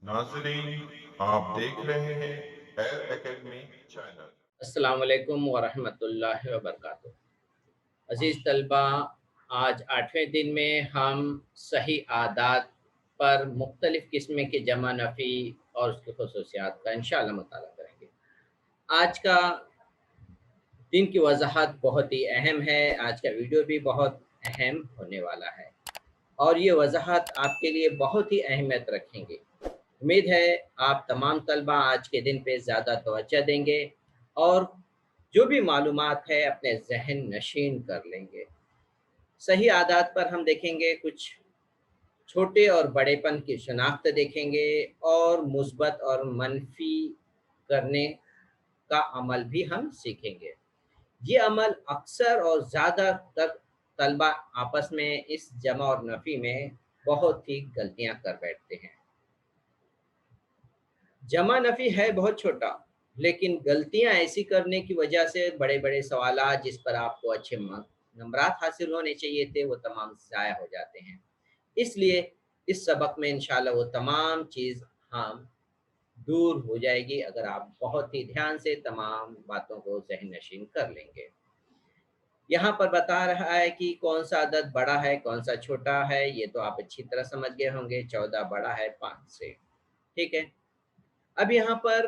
नाजरीन, आप देख रहे हैं एयर एकेडमी चैनल। अस्सलाम वालेकुम वरहमतुल्लाहि वबरकातुहू। अज़ीज़ तलबा, आज 8वें दिन में हम सही आदात पर मुख्तलिफ़ किस्म के जमा नफ़ी और उसकी खसूसियात का इंशाअल्लाह मुताला करेंगे। आज का दिन की वज़ाहत बहुत ही अहम है, आज का वीडियो भी बहुत अहम होने वाला है और ये वज़ाहत आपके लिए बहुत ही अहमियत रखेंगे। उम्मीद है आप तमाम तलबा आज के दिन पे ज़्यादा तवज्जो देंगे और जो भी मालूमात है अपने ज़हन नशीन कर लेंगे। सही आदात पर हम देखेंगे कुछ छोटे और बड़ेपन की शनाख्त देखेंगे और मुस्बत और मनफ़ी करने का अमल भी हम सीखेंगे। ये अमल अक्सर और ज़्यादातर तलबा आपस में इस जमा और नफ़ी में बहुत ही गलतियाँ कर बैठते हैं। जमा नफ़ी है बहुत छोटा, लेकिन गलतियाँ ऐसी करने की वजह से बड़े-बड़े सवालात जिस पर आपको अच्छे नंबरात हासिल होने चाहिए थे, वो तमाम ज़ाया हो जाते हैं। इसलिए इस सबक में इंशाअल्लाह वो तमाम चीज़ हम दूर हो जाएगी अगर आप बहुत ही ध्यान से तमाम बातों को ज़हन नशीन कर लेंगे। यहाँ पर बता रहा है कि कौन-सा अदद बड़ा है, कौन-सा छोटा है, ये तो आप अच्छी तरह समझ गए होंगे। 14 बड़ा है 5 से, ठीक है? अब यहाँ पर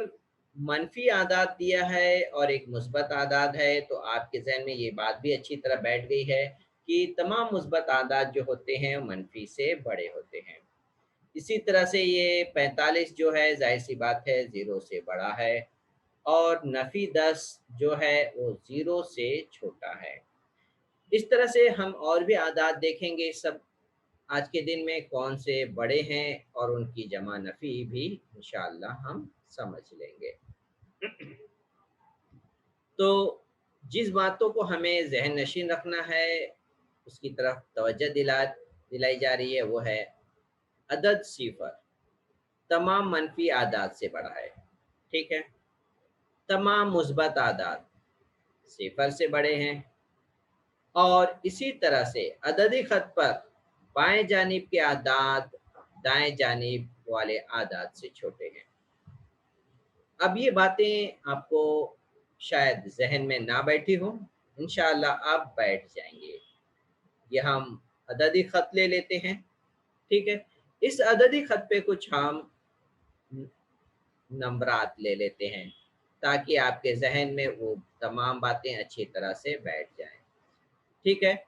मनफ़ी आदात दिया है और एक मुस्बत आदात है, तो आपके ज़हन में ये बात भी अच्छी तरह बैठ गई है कि तमाम मुस्बत आदात जो होते हैं, मनफ़ी से बड़े होते हैं। इसी तरह से ये 45 जो है, ज़ाहिर-सी बात है, 0 से बड़ा है और नफ़ी 10 जो है, वो 0 से छोटा है। इस तरह से हम और भी आदात देखेंगे सब आज के दिन में कौन से बड़े हैं और उनकी जमा नफ़ी भी इंशाअल्लाह हम समझ लेंगे। तो जिस बातों को हमें ज़हन नशीन रखना है, उसकी तरफ तवज्जो दिलाई जा रही है, वो है अदद सिफ़र तमाम मनफ़ी आदात से बड़ा है, ठीक है? तमाम मुस्बत आदात सिफ़र से बड़े हैं और इसी तरह से अददी ख़त पर बाएँ जानिब के आदात दाएँ जानिब वाले आदात से छोटे हैं। अब ये बातें आपको शायद ज़हन में ना बैठी हों, इंशाअल्लाह अब बैठ जाएँगे। ये हम अददी ख़त ले लेते हैं, ठीक है? इस अददी ख़त पे कुछ हम न नंबरात ले लेते हैं, ताकि आपके ज़हन में वो तमाम बातें अच्छी तरह से बैठ जाएँ, ठीक है?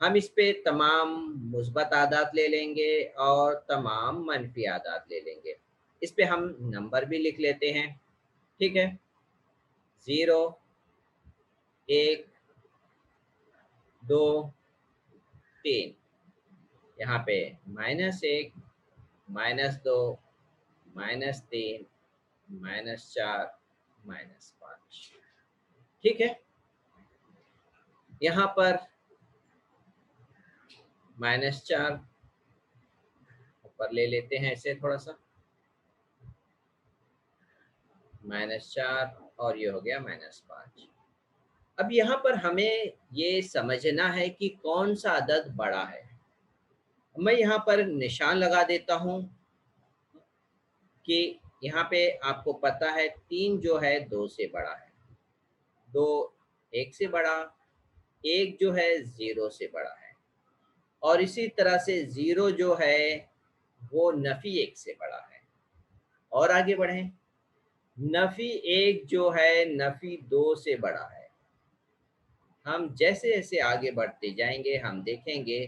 हम इस पे तमाम मुस्बत आदात ले लेंगे और तमाम मनफ़ी आदात ले लेंगे। इस पे हम नंबर भी लिख लेते हैं, ठीक है? 0, 1, 2, 3, यहाँ पे -1, -2, -3, -4, -5, ठीक है? यहाँ पर -4 ऊपर ले लेते हैं इसे थोड़ा-सा, -4 और ये हो गया -5। अब यहाँ पर हमें ये समझना है कि कौन-सा अदद बड़ा है। मैं यहाँ पर निशान लगा देता हूँ कि यहाँ पे आपको पता है 3 जो है 2 से बड़ा है, 2 1 से बड़ा, 1 जो है 0 से बड़ा है और इसी तरह से 0 जो है वो नफ़ी 1 से बड़ा है। और आगे बढ़ें, नफ़ी 1 जो है नफ़ी 2 से बड़ा है। हम जैसे-जैसे आगे बढ़ते जाएँगे हम देखेंगे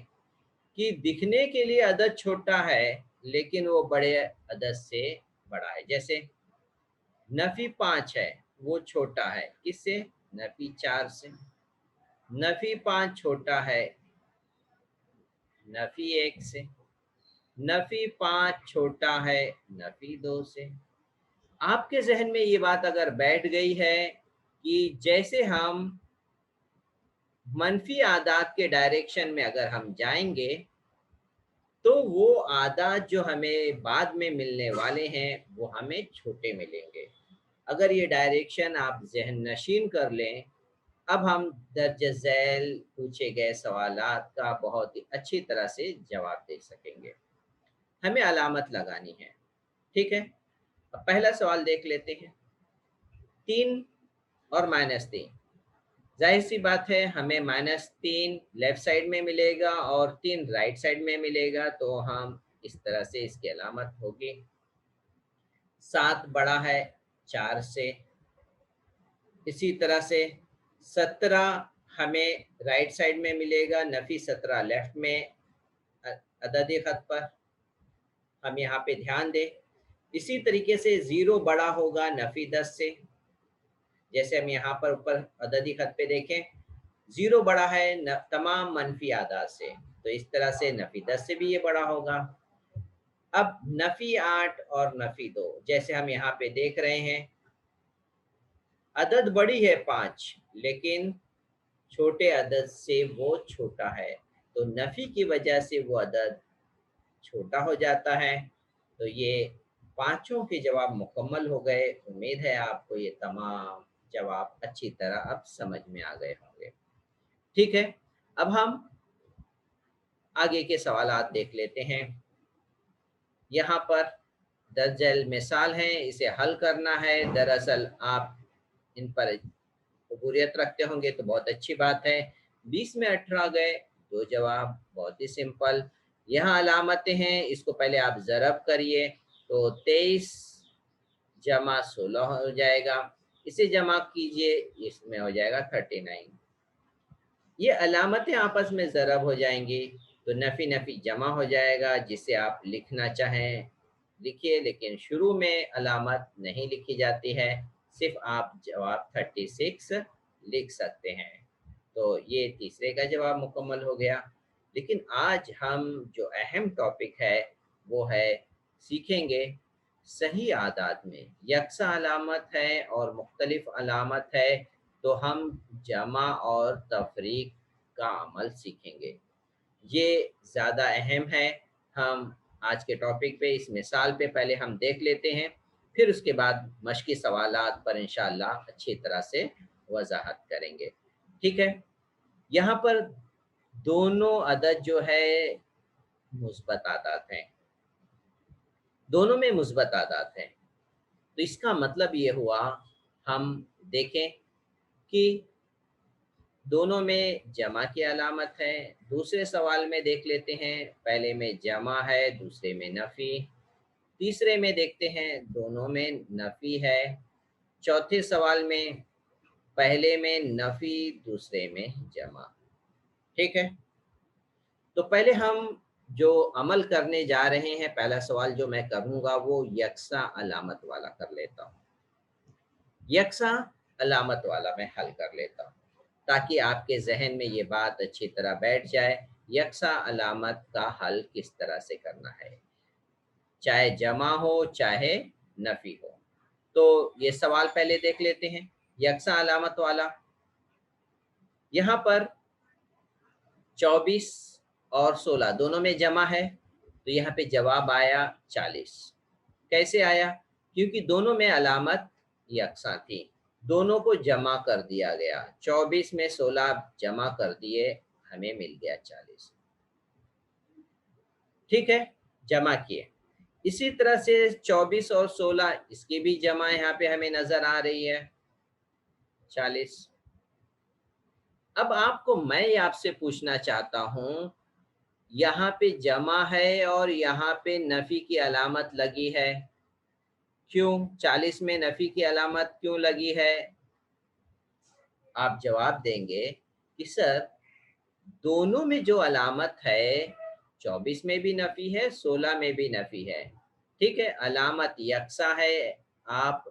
कि दिखने के लिए अदद छोटा है, लेकिन वो बड़े अदद से बड़ा है। जैसे नफ़ी 5 है, वो छोटा है, किससे? नफ़ी 4 से। नफ़ी 5 छोटा है, नफ़ी 1 से। नफ़ी 5 छोटा है, नफ़ी 2 से। आपके ज़हन में ये बात अगर बैठ गई है कि जैसे हम मनफ़ी आदात के डायरेक्शन में अगर हम जाएँगे तो वो आदात जो हमें बाद में मिलने वाले हैं, वो हमें छोटे मिलेंगे। अगर ये डायरेक्शन आप ज़हन नशीन कर लें, अब हम दर्ज झैल पूछे गए सवालात का बहुत ही अच्छी तरह से जवाब दे सकेंगे। हमें अलामत लगानी है। ठीक है, अब पहला सवाल देख लेते हैं। 3 और -3, जाहिर सी बात है हमें -3 लेफ्ट साइड में मिलेगा और 3 राइट साइड में मिलेगा, तो हम इस तरह से इसकी अलामत होगी। 7 बड़ा है 4 से, इसी तरह से 17 हमें राइट साइड में मिलेगा, नफी 17 लेफ्ट में अददी खत पर, हम यहाँ पे ध्यान दें। इसी तरीके से 0 बड़ा होगा नफी 10 से, जैसे हम यहाँ पर ऊपर अददी खत पे देखें, 0 बड़ा है तमाम मनफी आदाद से, तो इस तरह से नफी 10 से भी ये बड़ा होगा। अब नफी 8 और नफी 2, जैसे हम यहाँ पे देख रहे हैं, अदद बड़ी है 5, लेकिन छोटे अदद से वो छोटा है, तो नफी की वजह से वो अदद छोटा हो जाता है। तो ये पांचों के जवाब मुकम्मल हो गए। उम्मीद है आपको ये तमाम जवाब अच्छी तरह अब समझ में आ गए होंगे। ठीक है, अब हम आगे के सवालात देख लेते हैं। यहाँ पर दर्ज झेल मिसाल हैं, इसे हल करना है। दरअसल आप इन पर कबूलियत रखते होंगे तो बहुत अच्छी बात है। 20 में 18 गए, 2 जवाब, बहुत ही सिंपल। यहाँ अलामतें हैं, इसको पहले आप ज़रब करिए, तो 23 जमा 16 हो जाएगा। इसे जमा कीजिए, इसमें हो जाएगा 39। ये अलामतें आपस में ज़रब हो जाएंगी, तो नफ़ी नफ़ी जमा हो जाएगा। जिसे आप लिखना चाहें लिखिए, लेकिन शुरू में अलामत नहीं लिखी जाती है, सिर्फ आप जवाब 36 लिख सकते हैं। तो ये तीसरे का जवाब मुकम्मल हो गया। लेकिन आज हम जो अहम टॉपिक है वो है, सीखेंगे सही आदात में यकसा अलामत है और मुख्तलिफ अलामत है, तो हम जमा और तफरीक का अमल सीखेंगे। ये ज़्यादा अहम है। हम आज के टॉपिक पे, इस मिसाल पे पहले हम देख लेते हैं, फिर उसके बाद मश्की सवालात पर इंशाअल्लाह अच्छी तरह से वजाहत करेंगे। ठीक है, यहाँ पर दोनों अदद जो है मुस्बत आदात हैं, दोनों में मुस्बत आदात हैं। तो इसका मतलब ये हुआ, हम देखें कि दोनों में जमा की अलामत है। दूसरे सवाल में देख लेते हैं, पहले में जमा है, दूसरे में नफ़ी। तीसरे में देखते हैं, दोनों में नफ़ी है। चौथे सवाल में पहले में नफ़ी, दूसरे में जमा। ठीक है, तो पहले हम जो अमल करने जा रहे हैं, पहला सवाल जो मैं करूँगा वो यकसा अलामत वाला कर लेता हूँ। यकसा अलामत वाला मैं हल कर लेता हूँ, ताकि आपके ज़हन में ये बात अच्छी तरह बैठ जाए, यकसा अलामत का हल किस तरह से करना है, चाहे जमा हो चाहे नफ़ी हो। तो ये सवाल पहले देख लेते हैं, यकसा अलामत वाला। यहाँ पर 24 और 16 दोनों में जमा है, तो यहाँ पे जवाब आया 40। कैसे आया? क्योंकि दोनों में अलामत यकसा थी, दोनों को जमा कर दिया गया। 24 में 16 जमा कर दिए, हमें मिल गया 40। ठीक है, जमा किए। इसी तरह से 24 और 16 इसकी भी जमा यहाँ पे हमें नजर आ रही है, 40। अब आपको मैं आपसे पूछना चाहता हूँ, यहाँ पे जमा है और यहाँ पे नफ़ी की अलामत लगी है, क्यों 40 में नफ़ी की अलामत क्यों लगी है? आप जवाब देंगे कि सर, दोनों में जो अलामत है, 24 में भी नफ़ी है, 16 में भी नफ़ी है। ठीक है, अलामत यकसा है, आप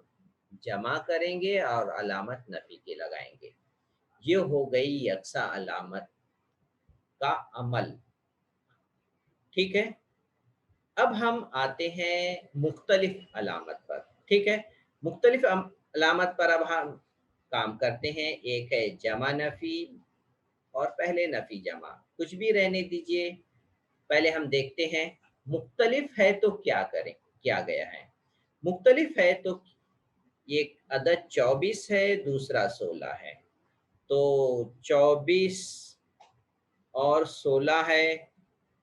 जमा करेंगे और अलामत नफ़ी की लगाएंगे। ये हो गई यकसा अलामत का अमल। ठीक है, अब हम आते हैं मुख्तलिफ अलामत पर। ठीक है, मुख्तलिफ अलामत पर अब हम काम करते हैं। एक है जमा नफ़ी और पहले नफ़ी जमा, कुछ भी रहने दीजिए। पहले हम देखते हैं मुख्तलिफ है तो क्या करें, क्या गया है। मुख्तलिफ है तो एक अदद 24 है, दूसरा 16 है, तो 24 और 16 है,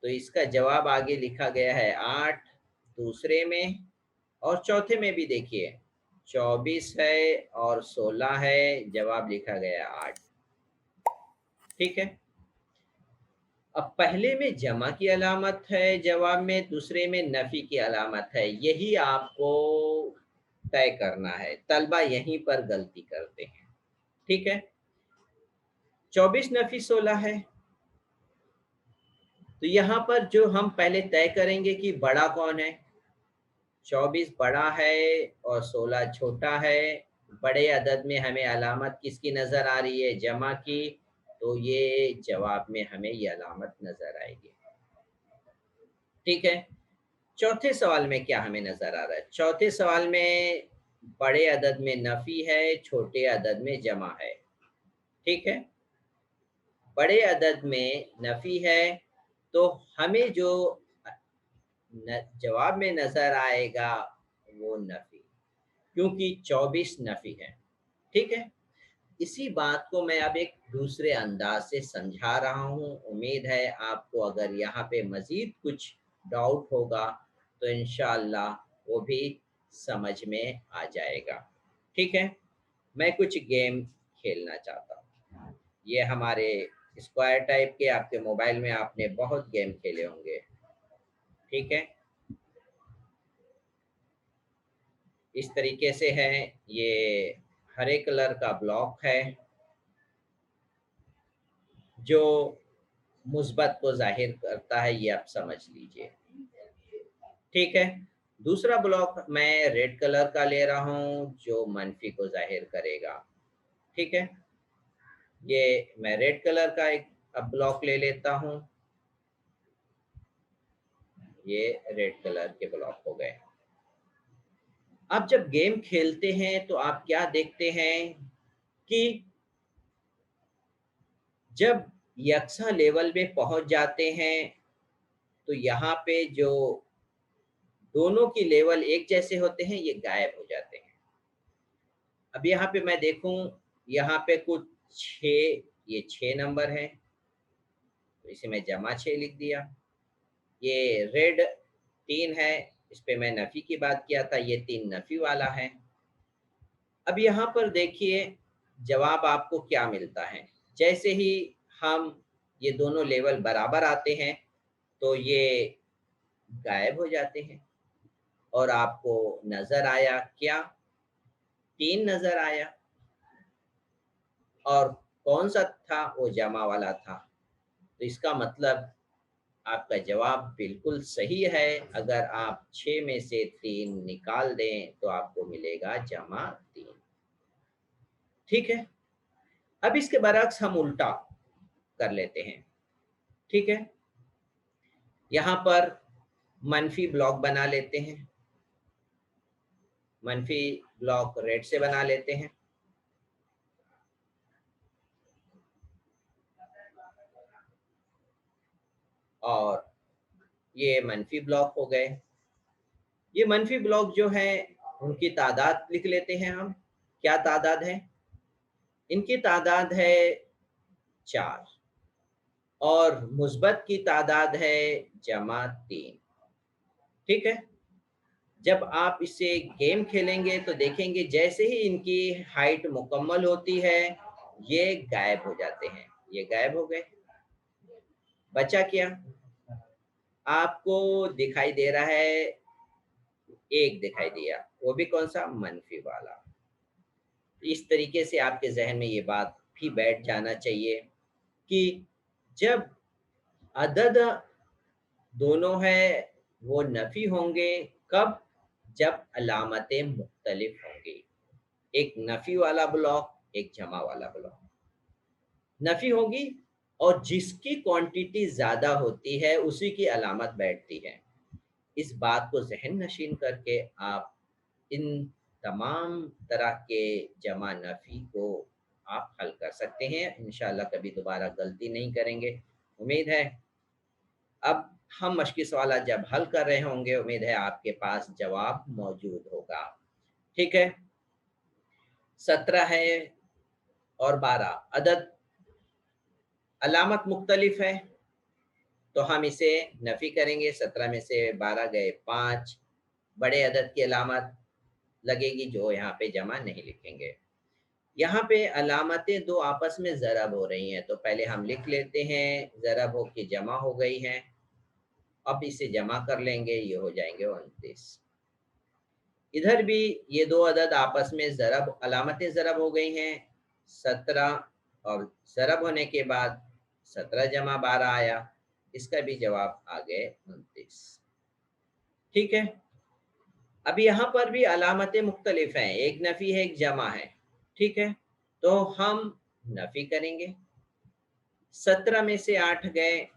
तो इसका जवाब आगे लिखा गया है 8 दूसरे में, और चौथे में भी देखिए 24 है और 16 है, जवाब लिखा गया 8। ठीक है, अब पहले में जमा की अलामत है जवाब में, दूसरे में नफी की अलामत है, यही आपको तय करना है। तलबा यहीं पर गलती करते हैं। ठीक है, 24 नफी 16 है, तो यहाँ पर जो हम पहले तय करेंगे कि बड़ा कौन है। 24 बड़ा है और 16 छोटा है। बड़े अदद में हमें अलामत किसकी नज़र आ रही है, जमा की, तो ये जवाब में हमें ये अलामत नज़र आएगी। ठीक है, चौथे सवाल में क्या हमें नज़र आ रहा है। चौथे सवाल में बड़े अदद में नफ़ी है, छोटे अदद में जमा है। ठीक है, बड़े अदद में नफ़ी है तो हमें जो जवाब में नज़र आएगा वो नफ़ी, क्योंकि 24 नफ़ी है। ठीक है, इसी बात को मैं अब एक दूसरे अंदाज से समझा रहा हूँ। उम्मीद है आपको अगर यहाँ पे मज़ीद कुछ डाउट होगा तो इंशाअल्लाह वो भी समझ में आ जाएगा। ठीक है, मैं कुछ गेम खेलना चाहता हूँ। ये हमारे स्क्वायर टाइप के, आपके मोबाइल में आपने बहुत गेम खेले होंगे। ठीक है, इस तरीके से है। ये हरे कलर का ब्लॉक है जो मुस्बत को जाहिर करता है, ये आप समझ लीजिए। ठीक है, दूसरा ब्लॉक मैं रेड कलर का ले रहा हूँ जो मनफी को जाहिर करेगा। ठीक है, ये मैं रेड कलर का एक अब ब्लॉक ले लेता हूँ। ये रेड कलर के ब्लॉक हो गए। अब जब गेम खेलते हैं तो आप क्या देखते हैं कि जब यकसा लेवल में पहुंच जाते हैं तो यहाँ पे जो दोनों की लेवल एक जैसे होते हैं ये गायब हो जाते हैं। अब यहाँ पे मैं देखूं, यहाँ पे कुछ 6, ये 6 नंबर है तो इसे मैं जमा 6 लिख दिया। ये रेड 3 है, इस पे मैं नफ़ी की बात किया था, ये 3 नफ़ी वाला है। अब यहाँ पर देखिए जवाब आपको क्या मिलता है। जैसे ही हम ये दोनों लेवल बराबर आते हैं तो ये गायब हो जाते हैं और आपको नज़र आया क्या, 3 नज़र आया। और कौन सा था, वो जमा वाला था। तो इसका मतलब आपका जवाब बिल्कुल सही है। अगर आप 6 में से 3 निकाल दें तो आपको मिलेगा जमा 3। ठीक है, अब इसके बरक्स हम उल्टा कर लेते हैं। ठीक है, यहाँ पर मनफी ब्लॉक बना लेते हैं। मनफी ब्लॉक रेड से बना लेते हैं। और ये मनफी ब्लॉक हो गए। ये मनफी ब्लॉक जो है उनकी तादाद लिख लेते हैं हम। क्या तादाद है, इनकी तादाद है 4 और मुस्बत की तादाद है जमा 3। ठीक है, जब आप इससे गेम खेलेंगे तो देखेंगे जैसे ही इनकी हाइट मुकम्मल होती है ये गायब हो जाते हैं। ये गायब हो गए। बचा क्या, आपको दिखाई दे रहा है, एक दिखाई दिया, वो भी कौन सा, मनफी वाला। इस तरीके से आपके जहन में ये बात भी बैठ जाना चाहिए कि जब अदद दोनों है वो नफ़ी होंगे, कब, जब अलामतें मुख्तलिफ होंगी। एक नफ़ी वाला ब्लॉक, एक जमा वाला ब्लॉक। नफ़ी होगी और जिसकी क्वांटिटी ज़्यादा होती है उसी की अलामत बैठती है। इस बात को ज़हन नशीन करके आप इन तमाम तरह के जमा नफ़ी को आप हल कर सकते हैं। इंशाअल्लाह कभी दोबारा गलती नहीं करेंगे। उम्मीद है अब हम मश्की सवाल जब हल कर रहे होंगे, उम्मीद है आपके पास जवाब मौजूद होगा। ठीक है, 17 है और 12 अदद अलामत मुख्तलिफ है तो हम इसे नफ़ी करेंगे। 17 में से 12 गए 5, बड़े अदद की अलामत लगेगी जो यहाँ पे जमा नहीं लिखेंगे। यहाँ पे अलामतें दो आपस में ज़रब हो रही हैं, तो पहले हम लिख लेते हैं, ज़रब होके जमा हो गई हैं। अब इसे जमा कर लेंगे, ये हो जाएंगे 29। इधर भी ये दो अदद आपस में ज़रब, अलामतें ज़रब हो गई हैं, 17, और ज़रब होने के बाद 17 जमा 12 आया, इसका भी जवाब आ गए 29। ठीक है। अब यहाँ पर भी अलामतें मुख्तलिफ हैं, एक नफ़ी है एक जमा है। ठीक है, तो हम नफ़ी करेंगे। 17 में से 8 गए,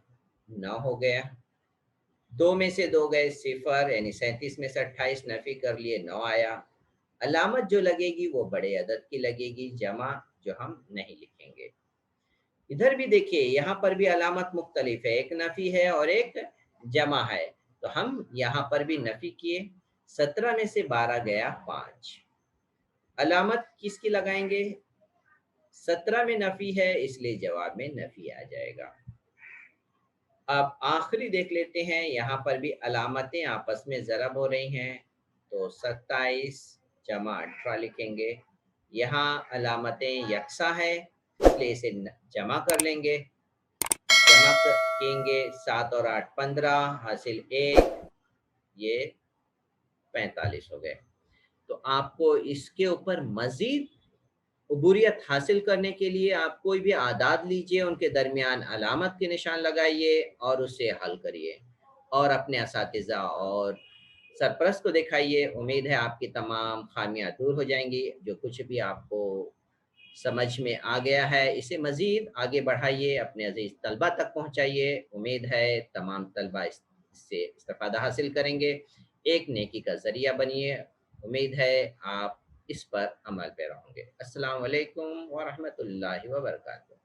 9 हो गया। 2 में से 2 गए, 0, यानी 37 में से 28 नफ़ी कर लिए, 9 आया। अलामत जो लगेगी वो बड़े अदद की लगेगी, जमा जो हम नहीं लिखेंगे। इधर भी देखिए, यहाँ पर भी अलामत मुख्तलिफ है, एक नफ़ी है और एक जमा है, तो हम यहाँ पर भी नफ़ी किए। 17 में से 12 गया, 5। अलामत किसकी लगाएंगे? 17 में नफ़ी है, इसलिए जवाब में नफ़ी आ जाएगा। अब आखिरी देख लेते हैं, यहाँ पर भी अलामतें आपस में ज़रब हो रही हैं, तो 27 जमा 18 लिखेंगे। यहाँ अलामतें यकसा है, इसलिए इसे जमा कर लेंगे। जमा करेंगे, 7 और 8 15, हासिल 1, ये 45 हो गए। तो आपको इसके ऊपर मज़ीद उबूरियत हासिल करने के लिए आप कोई भी आदाद लीजिए, उनके दरमियान अलामत के निशान लगाइए और उसे हल करिए और अपने असातिज़ा और सरपरस्त को दिखाइए। उम्मीद है आपकी तमाम खामियां दूर हो जाएंगी। जो कुछ भी आपको समझ में आ गया है, इसे मज़ीद आगे बढ़ाइए, अपने अजीज़ तलबा तक पहुँचाइए। उम्मीद है तमाम तलबा इससे इस्तिफ़ादा हासिल करेंगे। एक नेकी का ज़रिया बनिए। उम्मीद है आप इस पर अमल पैरा होंगे। अस्सलामु अलैकुम व रहमतुल्लाहि व बरकातहू।